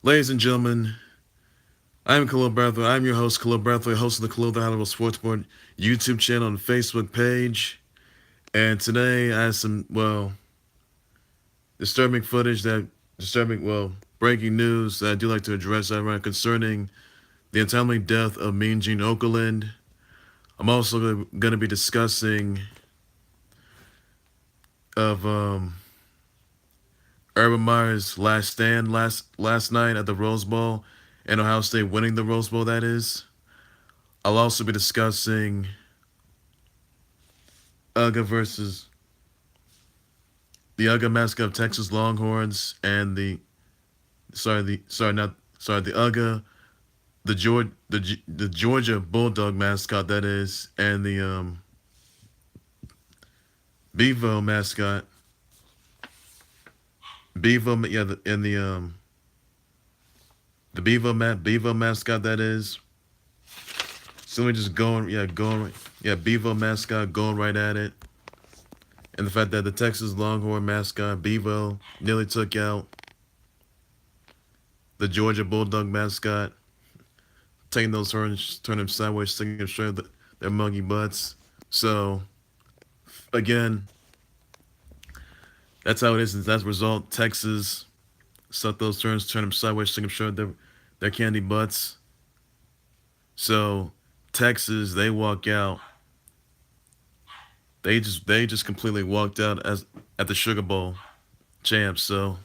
Ladies and gentlemen, I'm Khalil Brathwaite. I'm your host, Khalil Brathwaite, host of the Khalil the Hollywood Sportsboard YouTube channel and Facebook page. And today I have some, disturbing footage breaking news that I do like to address concerning the untimely death of Mean Gene Okerlund. I'm also going to be discussing of Urban Meyer's last stand last night at the Rose Bowl and Ohio State winning the Rose Bowl, that is. I'll also be discussing UGA versus the UGA mascot of Texas Longhorns and the UGA the Georgia Bulldog mascot, that is, and the Bevo mascot Bevo yeah the, and the Bevo mascot, that is. So we just Bevo mascot, going right at it. And the fact that the Texas Longhorn mascot, Bevo, nearly took out the Georgia Bulldog mascot, taking those turns, turn them sideways, sticking them straight at their monkey butts. So, again, that's how it is. As a result, Texas suck those turns, turn them sideways, stick them straight at their candy butts. So, Texas, they walk out. They just completely walked out as at the Sugar Bowl champs. So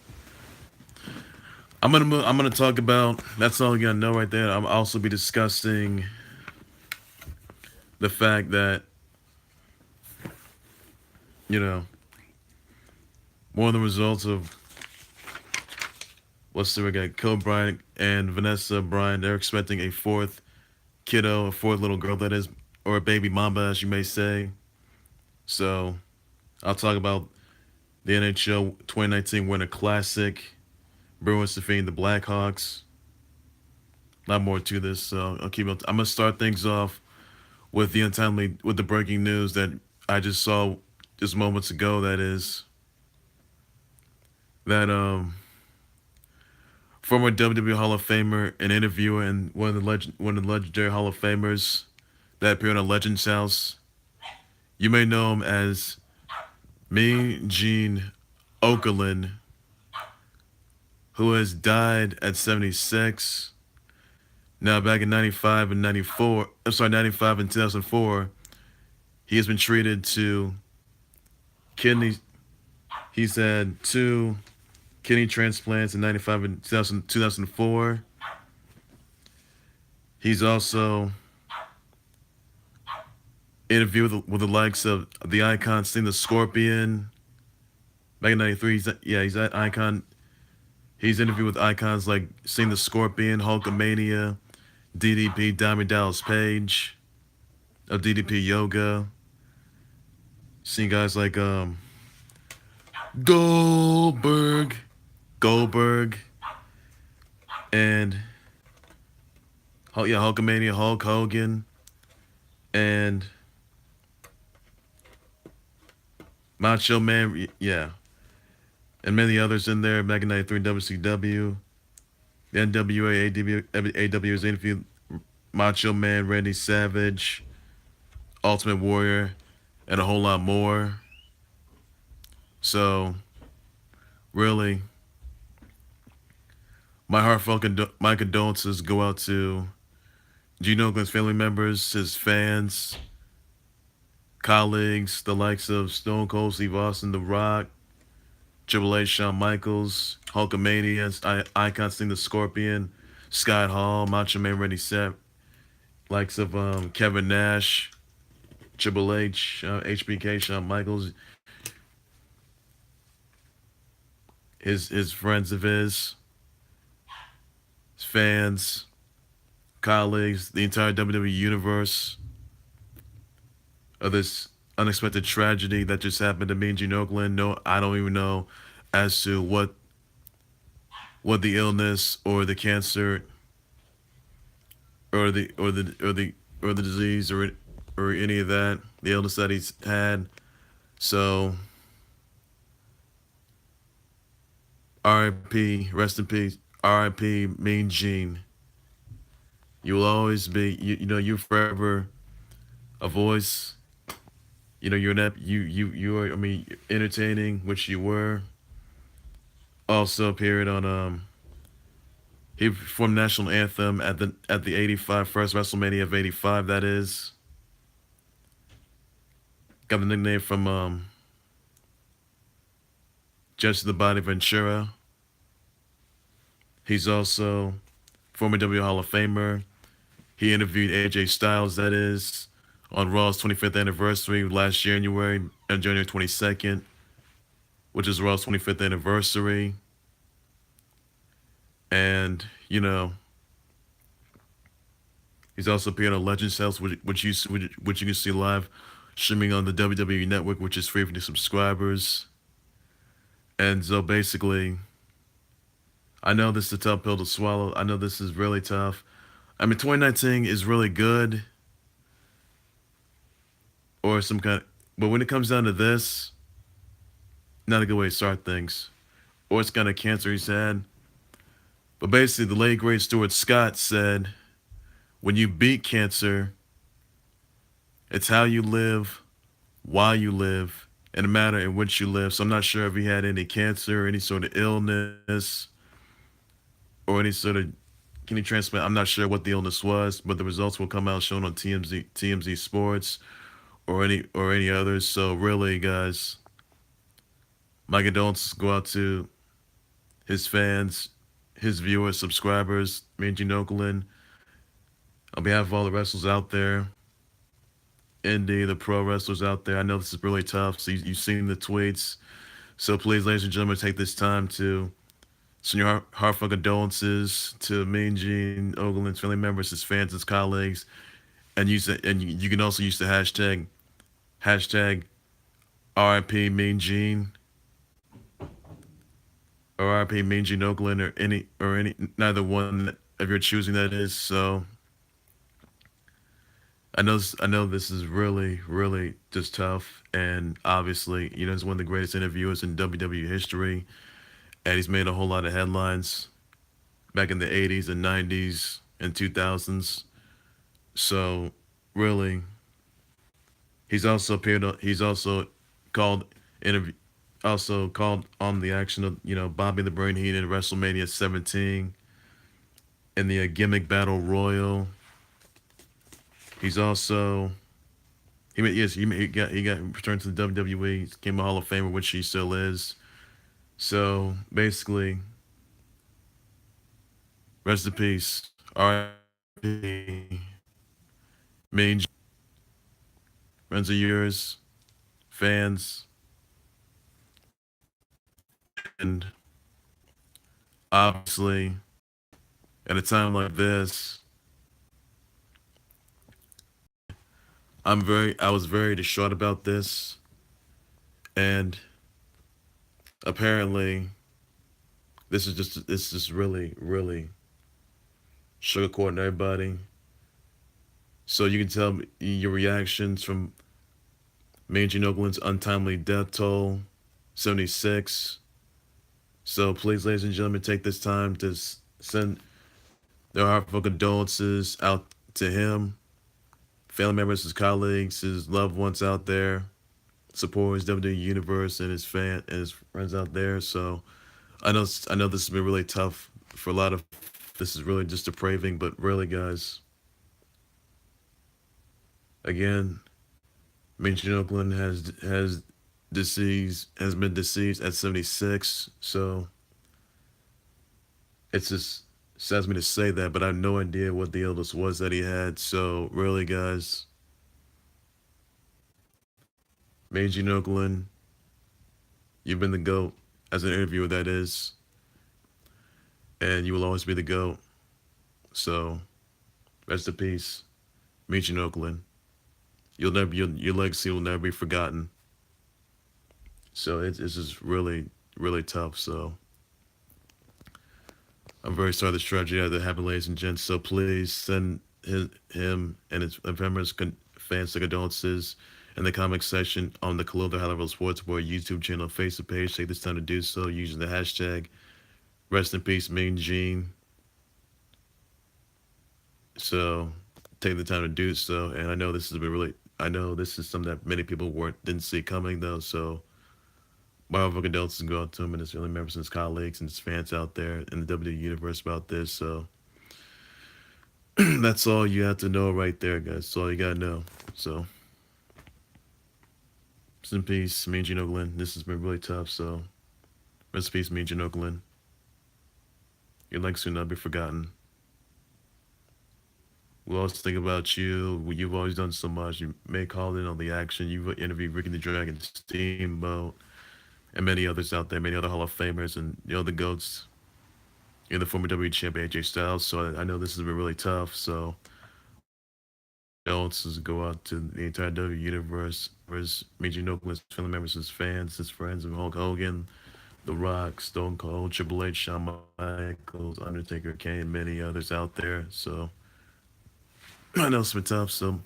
I'm gonna talk about, that's all you gotta know right there. I'll also be discussing the fact that, you know, one of the results of we got Kobe Bryant and Vanessa Bryant. They're expecting a fourth kiddo, a fourth little girl, that is, or a baby mamba, as you may say. So I'll talk about the NHL 2019 Winter Classic, Bruins defeating the Blackhawks. A lot more to this, so I'm gonna start things off with the breaking news that I just saw just moments ago. That is that former WWE Hall of Famer, an interviewer, and one of the legendary Hall of Famers that appeared on Legends House. You may know him as Gene Okerlund, who has died at 76. Now, back in 95 and 94, 95 and 2004, he has been treated to kidney. He's had two kidney transplants in 95 and 2004. He's also interviewed with the likes of the icon Sting the Scorpion. Back in 93, he's that icon. He's interviewed with icons like Sting the Scorpion, Hulkamania, DDP, Diamond Dallas Page, of DDP Yoga. Seen guys like Goldberg, and Hulkamania Hulk Hogan, and Macho Man, and many others in there. Back in '93, WCW, the NWA, AW's interviewed Macho Man, Randy Savage, Ultimate Warrior, and a whole lot more. So, really, my condolences go out to Gene Okerlund's family members, his fans, colleagues, the likes of Stone Cold Steve Austin, The Rock, Triple H, Shawn Michaels, Hulkamania, Icon Sting the Scorpion, Scott Hall, Macho Man, Randy Savage, likes of Kevin Nash, Triple H, HBK, Shawn Michaels, his friends of his fans, colleagues, the entire WWE universe of this unexpected tragedy that just happened to me and Gene Okerlund. No, I don't even know as to what the illness or the cancer or the disease or any of that, the illness that he's had. So R.I.P. Rest in peace. R.I.P. Mean Gene. You will always be. You're forever a voice. You're that. You are. I mean, entertaining, which you were. Also appeared on He performed national anthem at the 85 first WrestleMania of 85. That is, got the nickname from Jesse the Body Ventura. He's also former WWE Hall of Famer. He interviewed AJ Styles. That is, on Raw's 25th anniversary last January, on January 22nd, which is Raw's 25th anniversary. And he's also appeared on Legends House, which you can see live streaming on the WWE Network, which is free for the subscribers. And so basically, I know this is a tough pill to swallow. I know this is really tough. I mean, 2019 is really good, or some kind of, but when it comes down to this, not a good way to start things. Or it's kind of cancer he's had. But basically, the late great Stuart Scott said, when you beat cancer, it's how you live, why you live, and the manner in which you live. So I'm not sure if he had any cancer, any sort of illness, or any sort of kidney transplant. I'm not sure what the illness was, but the results will come out shown on TMZ Sports or any others. So really, guys, my condolences go out to his fans, his viewers, subscribers, me and Gene Okerlund. On behalf of all the wrestlers out there, the pro wrestlers out there, I know this is really tough. So you've seen the tweets. So please, ladies and gentlemen, take this time to send your heartfelt condolences to me and Gene Okerlund's family members, his fans, his colleagues, and you can also use the hashtag RIP Mean Gene or RIP Mean Gene Okerlund or any neither one of your choosing, that is. So I know this is really, really just tough, and obviously, he's one of the greatest interviewers in WWE history, and he's made a whole lot of headlines back in the 80s and 90s and 2000s. So, really, he's also called interview, also called on the action of Bobby the Brain Heenan in WrestleMania 17 in the Gimmick Battle Royal. He's also he got returned to the WWE. He became a Hall of Famer, which he still is. So basically, rest in peace. R.I.P. Main friends of yours, fans, and obviously, at a time like this, I was very distraught about this, and apparently, this is really, really sugarcoating everybody. So you can tell me your reactions from Mean Gene Okerlund's untimely death toll, 76. So please, ladies and gentlemen, take this time to send their heartfelt condolences out to him, family members, his colleagues, his loved ones out there, supporters, WWE Universe, and his friends out there. So I know this has been really tough for a lot of. This is really just depraving, but really, guys, again, Mean Gene Okerlund has been deceased at 76. So it's just saddens me to say that, but I have no idea what the illness was that he had. So really, guys, Mean Gene Okerlund, you've been the GOAT as an interviewer, that is, and you will always be the GOAT. So rest in peace, Mean Gene Okerlund. Your legacy will never be forgotten. So it's just really, really tough. So I'm very sorry this tragedy that happened, ladies and gents. So please send him and his fans the condolences in the comment section on the Khalil the High Level Sports Boy YouTube channel, Facebook page. Take this time to do so using the hashtag Rest in peace, Mean Gene. So take the time to do so. And I know this has been really. I know this is something that many people weren't didn't see coming though. So my heartfelt condolences go out to him and his family members and his colleagues and his fans out there in the WWE universe about this. So that's all you have to know right there, guys. That's all you gotta know. So rest in peace, Mean Gene Okerlund. This has been really tough. So rest in peace, Mean Gene Okerlund. Your legacy will not be forgotten. We'll always think about you. You've always done so much. You may call in on the action. You've interviewed Ricky the Dragon, Steamboat, and many others out there, many other Hall of Famers, and the goats. You're the former WWE Champ AJ Styles. So I know this has been really tough. So condolences go out to the entire W universe. Whereas Major Oakland's family members, his fans, his friends, and Hulk Hogan, The Rock, Stone Cold, Triple H, Shawn Michaels, Undertaker, Kane, many others out there. So I know it's been tough. So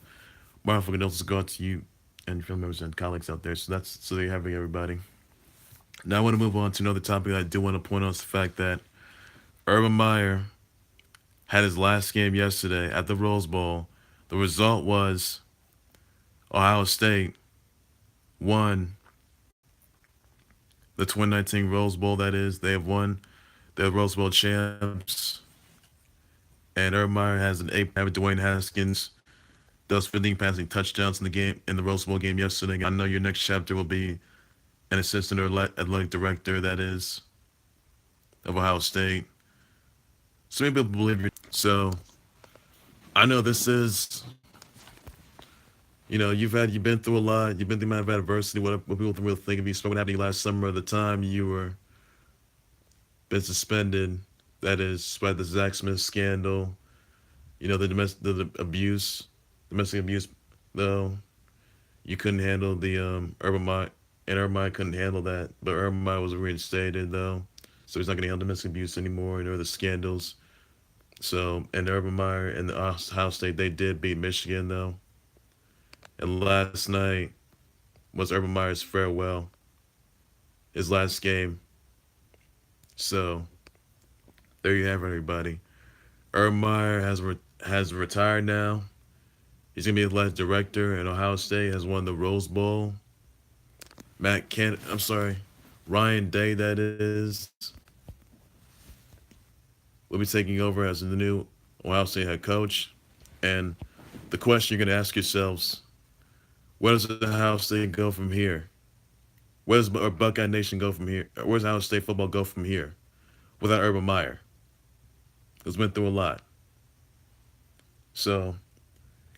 my heartfelt condolences go out to you and your family members and colleagues out there. So there you have it, everybody. Now I want to move on to another topic that I do want to point out is the fact that Urban Meyer had his last game yesterday at the Rose Bowl. The result was Ohio State won the 2019 Rose Bowl. That is, they have won the Rose Bowl champs. And Urban Meyer has an 8 with Dwayne Haskins. Those 15 passing touchdowns in the game in the Rose Bowl game yesterday. I know your next chapter will be an assistant or athletic director. That is of Ohio State. So many people believe you. So I know this is, you've been through a lot. You've been through a amount of adversity. What people really think of you. So what happened to you last summer? The time you were been suspended. That is by the Zach Smith scandal. The domestic abuse. Though you couldn't handle the Urban Meyer, and Urban Meyer couldn't handle that. But Urban Meyer was reinstated though, so he's not going to handle domestic abuse anymore. The scandals. So, and Urban Meyer and the Ohio State, they did beat Michigan, though. And last night was Urban Meyer's farewell, his last game. So, there you have it, everybody. Urban Meyer has retired now. He's going to be the athletic director, and Ohio State has won the Rose Bowl. Ryan Day, that is, will be taking over as the new Ohio State head coach. And the question you're going to ask yourselves, where does Ohio State go from here? Where does Buckeye Nation go from here? Where does Ohio State football go from here without Urban Meyer? He's been through a lot. So,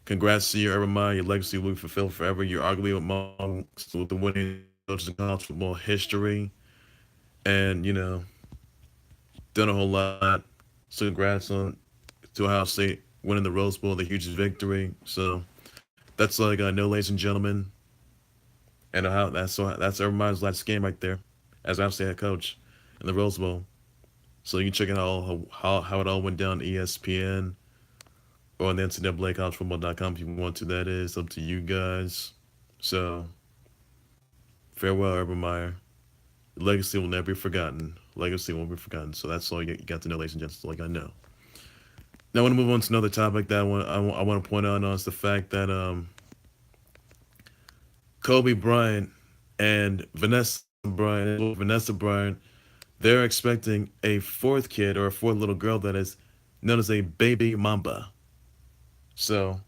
congrats to you, Urban Meyer. Your legacy will be fulfilled forever. You're arguably amongst the winning coaches in college football history. And, done a whole lot. So congrats to Ohio State winning the Rose Bowl, the hugest victory. So that's all I got. Ladies and gentlemen. And that's Urban Meyer's last game right there as Ohio State head coach in the Rose Bowl. So you can check out how it all went down on ESPN or on the NCAA collegefootball.com if you want to. That is up to you guys. So farewell, Urban Meyer. Your legacy will never be forgotten. Legacy won't be forgotten. So that's all you got to know, ladies and gents. That's all I got to know. Now I want to move on to another topic that I want to point out on is the fact that Kobe Bryant and Vanessa Bryant, they're expecting a fourth kid or a fourth little girl that is known as a baby mamba. So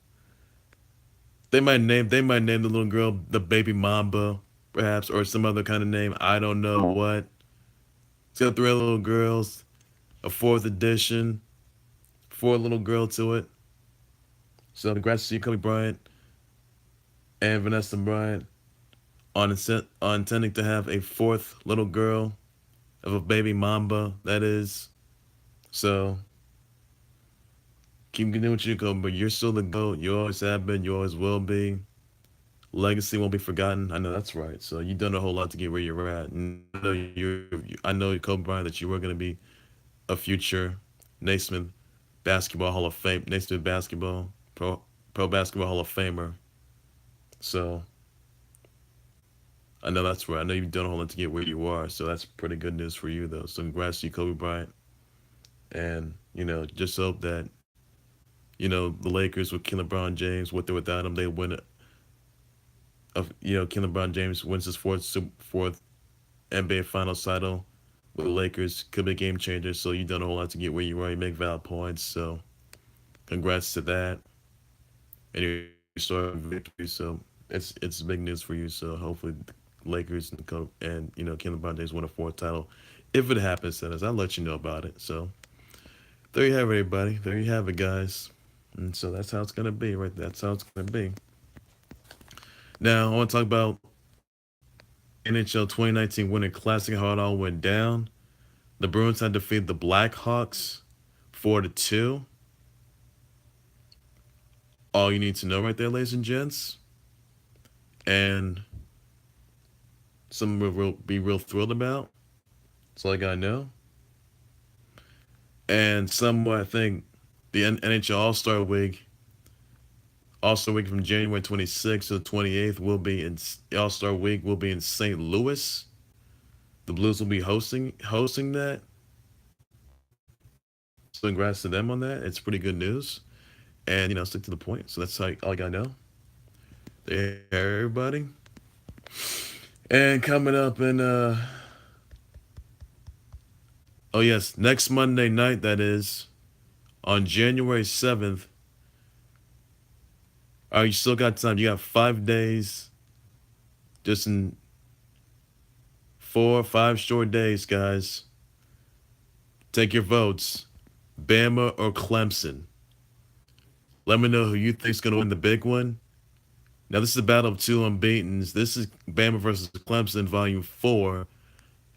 they might name the little girl the baby mamba, perhaps, or some other kind of name. I don't know what. It's got 3 little girls, a 4th edition, 4th little girl to it. So congrats to you, Kobe Bryant and Vanessa Bryant, on intending to have a 4th little girl of a baby mamba, that is. So keep doing what you go, but you're still the GOAT. You always have been. You always will be. Legacy won't be forgotten. I know that's right. So you've done a whole lot to get where you're at. And I know, Kobe Bryant, that you were going to be a future Naismith Basketball Hall of Fame, Naismith Basketball Pro Basketball Hall of Famer. So I know that's right. I know you've done a whole lot to get where you are, so that's pretty good news for you, though. So congrats to you, Kobe Bryant. And, just hope that, the Lakers with King LeBron James, with or without him, they win King LeBron James wins his fourth NBA Finals title with the Lakers. Could be a game changer. So you've done a whole lot to get where you are. You make valid points. So congrats to that. And you're starting victory. So it's big news for you. So hopefully the Lakers and King LeBron James win a fourth title. If it happens, Dennis, I'll let you know about it. So there you have it, everybody. There you have it, guys. And so that's how it's gonna be, right? That's how it's gonna be. Now I want to talk about NHL 2019 Winter Classic, how it all went down. The Bruins had defeated the Blackhawks 4-2. All you need to know right there, ladies and gents. And something we'll be real thrilled about. That's all I gotta know. And somewhat, I think the NHL All-Star Week from January 26th to the 28th will be in All-Star Week will be in St. Louis. The Blues will be hosting that. So congrats to them on that. It's pretty good news. And stick to the point. So that's all I gotta know. There, everybody. And coming up in oh yes, next Monday night, that is on January 7th. You still got time. You got 5 days. Just in 4 or 5 short days, guys. Take your votes. Bama or Clemson. Let me know who you think's going to win the big one. Now, this is a battle of two unbeatens. This is Bama versus Clemson, Volume 4.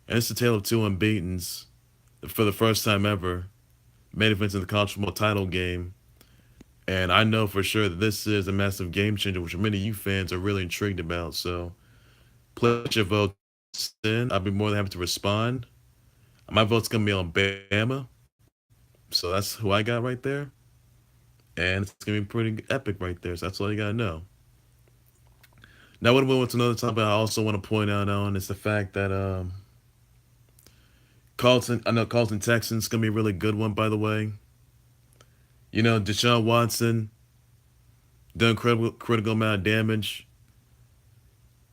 And it's a tale of two unbeatens for the first time ever. Main events in the college football title game. And I know for sure that this is a massive game changer, which many of you fans are really intrigued about. So, put your votes in. I'll be more than happy to respond. My vote's going to be on Bama. So, that's who I got right there. And it's going to be pretty epic right there. So, that's all you got to know. Now, what we want to know the topic I also want to point out on is the fact that Carlton Texans going to be a really good one, by the way. Deshaun Watson done critical amount of damage.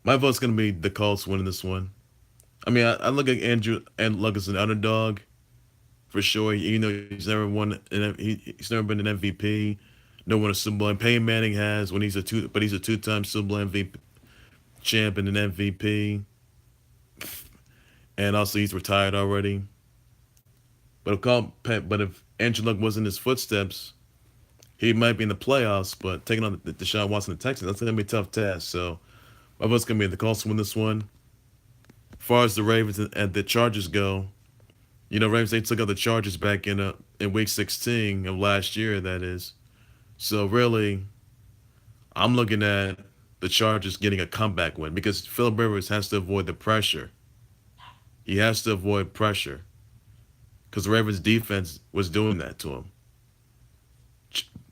My vote's going to be the Colts winning this one. I mean, I look at Andrew and Luck as an underdog for sure. He's never won, he's never been an MVP. No one a Super Bowl. And Peyton Manning has he's a two-time Super Bowl MVP champ and an MVP. And also he's retired already. But if Andrew Luck was in his footsteps, he might be in the playoffs. But taking on the Deshaun Watson, the Texans, that's going to be a tough task. So my vote's going to be the Colts win this one. As far as the Ravens and the Chargers go, Ravens, they took out the Chargers back in Week 16 of last year, that is. So really, I'm looking at the Chargers getting a comeback win because Philip Rivers has to avoid the pressure. He has to avoid pressure because the Ravens defense was doing that to him.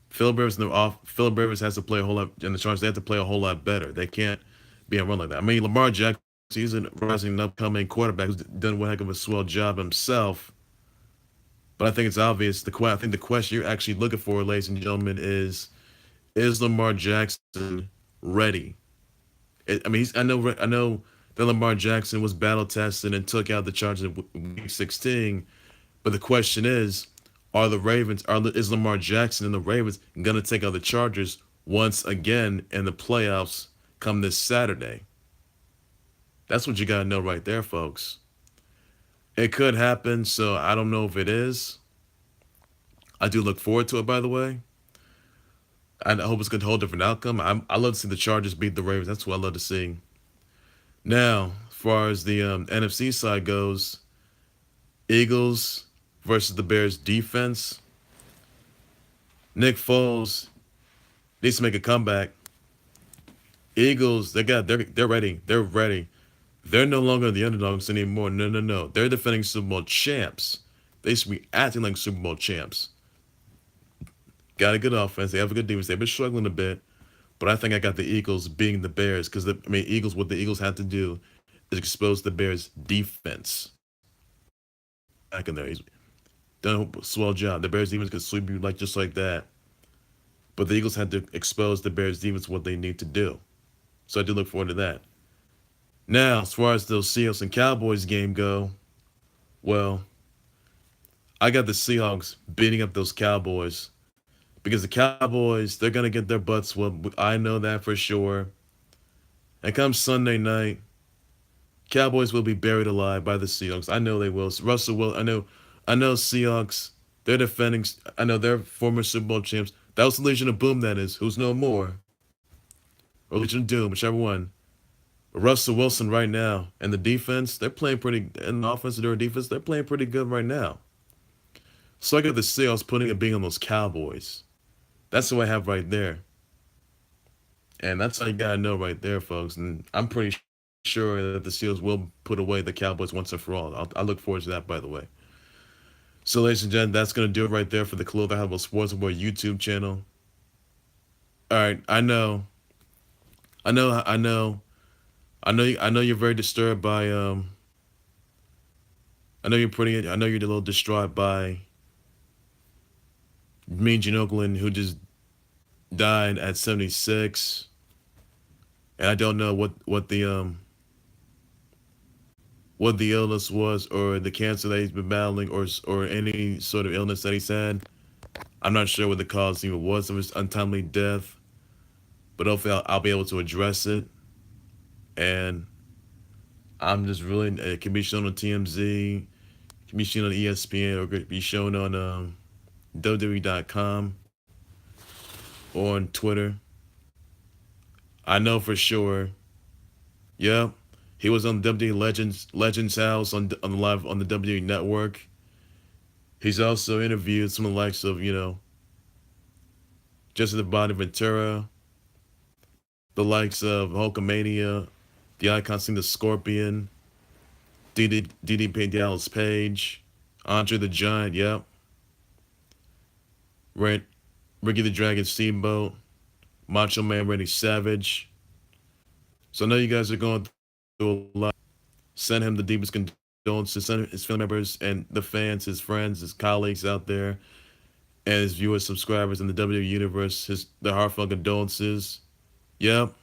Philip Rivers has to play a whole lot, and the Chargers, they have to play a whole lot better. They can't be on run like that. I mean, Lamar Jackson, he's a rising and upcoming quarterback who's done one heck of a swell job himself. But I think it's obvious. I think the question you're actually looking for, ladies and gentlemen, is Lamar Jackson ready? I know that Lamar Jackson was battle tested and took out the Chargers in Week 16. But the question is is Lamar Jackson and the Ravens going to take out the Chargers once again in the playoffs come this Saturday? That's what you got to know right there, folks. It could happen, so I don't know if it is. I do look forward to it, by the way. I hope it's going to hold a different outcome. I love to see the Chargers beat the Ravens. That's what I love to see. Now, as far as the NFC side goes, Eagles versus the Bears defense. Nick Foles needs to make a comeback. Eagles, they're ready. They're ready. They're no longer the underdogs anymore. No. They're defending Super Bowl champs. They should be acting like Super Bowl champs. Got a good offense. They have a good defense. They've been struggling a bit. but I think I got the Eagles being the Bears because I mean, Eagles. What the Eagles had to do is expose the Bears' defense back in there. He's done a swell job. The Bears' defense could sweep you like just like that, but the Eagles had to expose the Bears' defense what they need to do. So I do look forward to that. Now, as far as those Seahawks and Cowboys game go, well, I got the Seahawks beating up those Cowboys because the Cowboys they're gonna get their butts whooped. I know that for sure. And come Sunday night, Cowboys will be buried alive by the Seahawks. I know they will. Russell will. I know Seahawks. They're defending. I know they're former Super Bowl champs. That was the Legion of Boom. That is. Who's no more? Or Legion of Doom, whichever one. Russell Wilson right now and the defense. They're playing pretty. And the offense and their defense. They're playing pretty good right now. So I got the Seahawks putting a being on those Cowboys. That's who I have right there. And that's all you gotta know right there, folks. And I'm pretty sure that the Seals will put away the Cowboys once and for all. I look forward to that, by the way. So, ladies and gentlemen, that's gonna do it right there for the Khalil the Hannibal Sports Boy YouTube channel. All right, I know, I know, I know you're very disturbed by I know you're a little distraught by Gene Okerlund who just died at 76, and I don't know what the illness was or the cancer that he's been battling or any sort of illness that he's had. I'm not sure what the cause even was of his untimely death, but hopefully I'll be able to address it. And I'm just really it can be shown on TMZ, it can be shown on ESPN, or it could be shown on WWE.com or on Twitter. I know for sure. Yeah, he was on WWE Legends House on the live on the WWE Network. He's also interviewed some of the likes of Jesse the Body Ventura, the likes of Hulkamania, the Icon Sing the Scorpion, DDP Dallas Page, Andre the Giant. Yep, right. Ricky the Dragon Steamboat, Macho Man Randy Savage. So I know you guys are going through a lot. Send him the deepest condolences. Send his family members and the fans, his friends, his colleagues out there, and his viewers, subscribers in the WWE universe. The heartfelt condolences. Yep,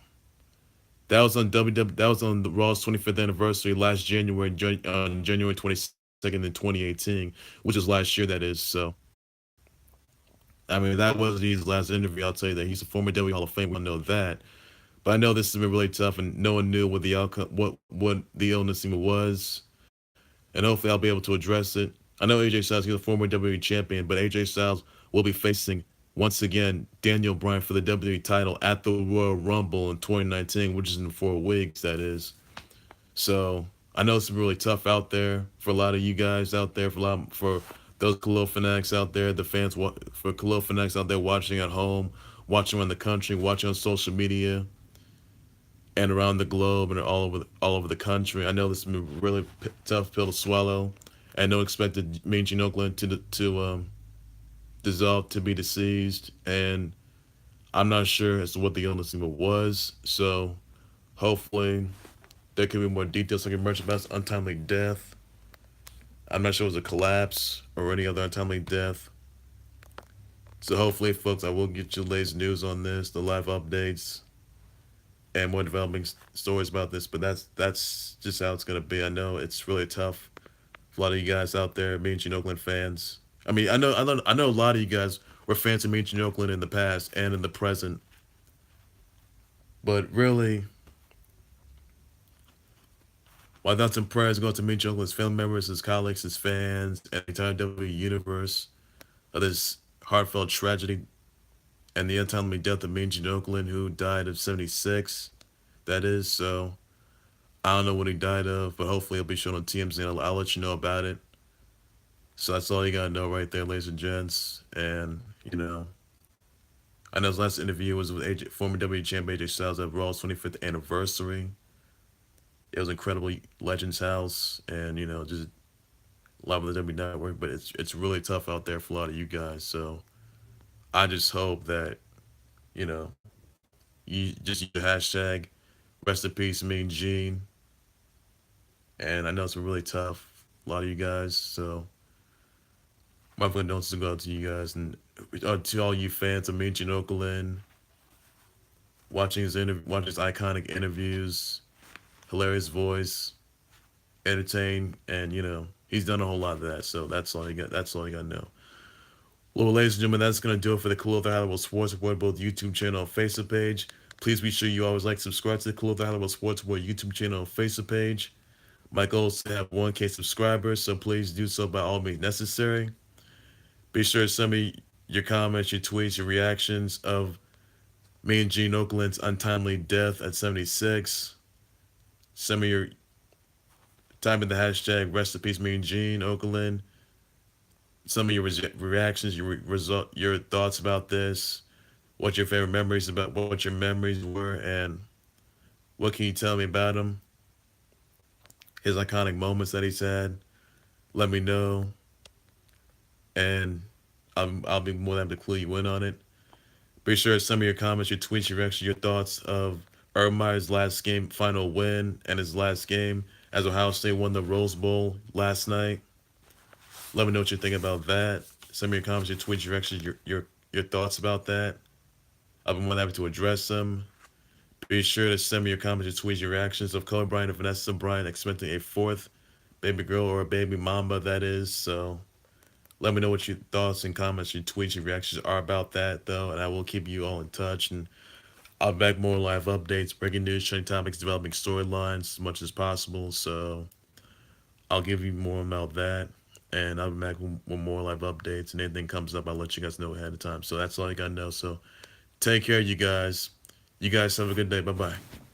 that was on WW. That was on the Raw's 25th anniversary last January, on January 22nd in 2018, which is last year. That is so. I mean, that was his last interview. I'll tell you that he's a former WWE Hall of Famer. We know that. But I know this has been really tough, and no one knew what the outcome, what the illness even was, and hopefully I'll be able to address it. I know AJ Styles, he's a former WWE champion, but AJ Styles will be facing once again Daniel Bryan for the WWE title at the Royal Rumble in 2019, which is in 4 weeks. That is. So I know it's really tough out there for a lot of you guys out there, for those Khalil fanatics out there, the fans for Khalil fanatics out there watching at home, watching around the country, watching on social media and around the globe and all over the country. I know this has been a really tough pill to swallow. And no expected Gene Okerlund to dissolve, to be deceased, and I'm not sure as to what the illness even was. So hopefully there could be more details I can emerge about his untimely death. I'm not sure it was a collapse or any other untimely death. So hopefully, folks, I will get you the latest news on this, the live updates, and more developing stories about this. But that's just how it's gonna be. I know it's really tough for a lot of you guys out there, me and Gene Okerlund fans. I mean, I know a lot of you guys were fans of me and Gene Okerlund in the past and in the present. But really, my thoughts and prayers go to me, Gene Okerlund's family members, his colleagues, his fans, and the entire WWE universe of this heartfelt tragedy and the untimely death of Gene Okerlund, who died of 76. That is, so I don't know what he died of, but hopefully it'll be shown on TMZ and I'll let you know about it. So that's all you gotta know right there, ladies and gents. And, I know his last interview was with former WWE Champ AJ Styles at Raw's 25th anniversary. It was incredible, Legends House, and, just live on the WWE Network, but it's really tough out there for a lot of you guys. So I just hope that, you know, You just use the hashtag rest in peace, Mean Gene. And I know it's been really tough, a lot of you guys. So my condolences go out to you guys and to all you fans of Mean Gene Okerlund, watching his iconic interviews, hilarious voice, entertain, and he's done a whole lot of that. So that's all you got. That's all you got to know. Well, ladies and gentlemen, that's gonna do it for the Khalil the Hollywood Sports Report, both YouTube channel and Facebook page. Please be sure you always like, subscribe to the Khalil the Hollywood Sports Report YouTube channel and Facebook page. My goal is to have 1K subscribers, so please do so by all means necessary. Be sure to send me your comments, your tweets, your reactions of me and Gene Okerlund's untimely death at 76. Send me your type in the hashtag rest in peace, me and Gene Okerlund. Some of your reactions, your thoughts about this, what your favorite memories about, what your memories were, and what can you tell me about him? His iconic moments that he's had. Let me know, and I'll be more than happy to clue you in on it. Be sure to send me your comments, your tweets, your reactions, your thoughts of Urban Meyer's last game, final win, and his last game as Ohio State won the Rose Bowl last night. Let me know what you think about that. Send me your comments, your tweets, your reactions, your thoughts about that. I'll be more than happy to address them. Be sure to send me your comments, your tweets, your reactions of Kobe Bryant and Vanessa Bryant expecting a fourth baby girl or a baby mamba, that is. So let me know what your thoughts and comments, your tweets, your reactions are about that, though, and I will keep you all in touch. And I'll be back more live updates, breaking news, trending topics, developing storylines as much as possible. So I'll give you more about that. And I'll be back with more live updates. And anything comes up, I'll let you guys know ahead of time. So that's all I got to know. So take care, you guys. You guys have a good day. Bye bye.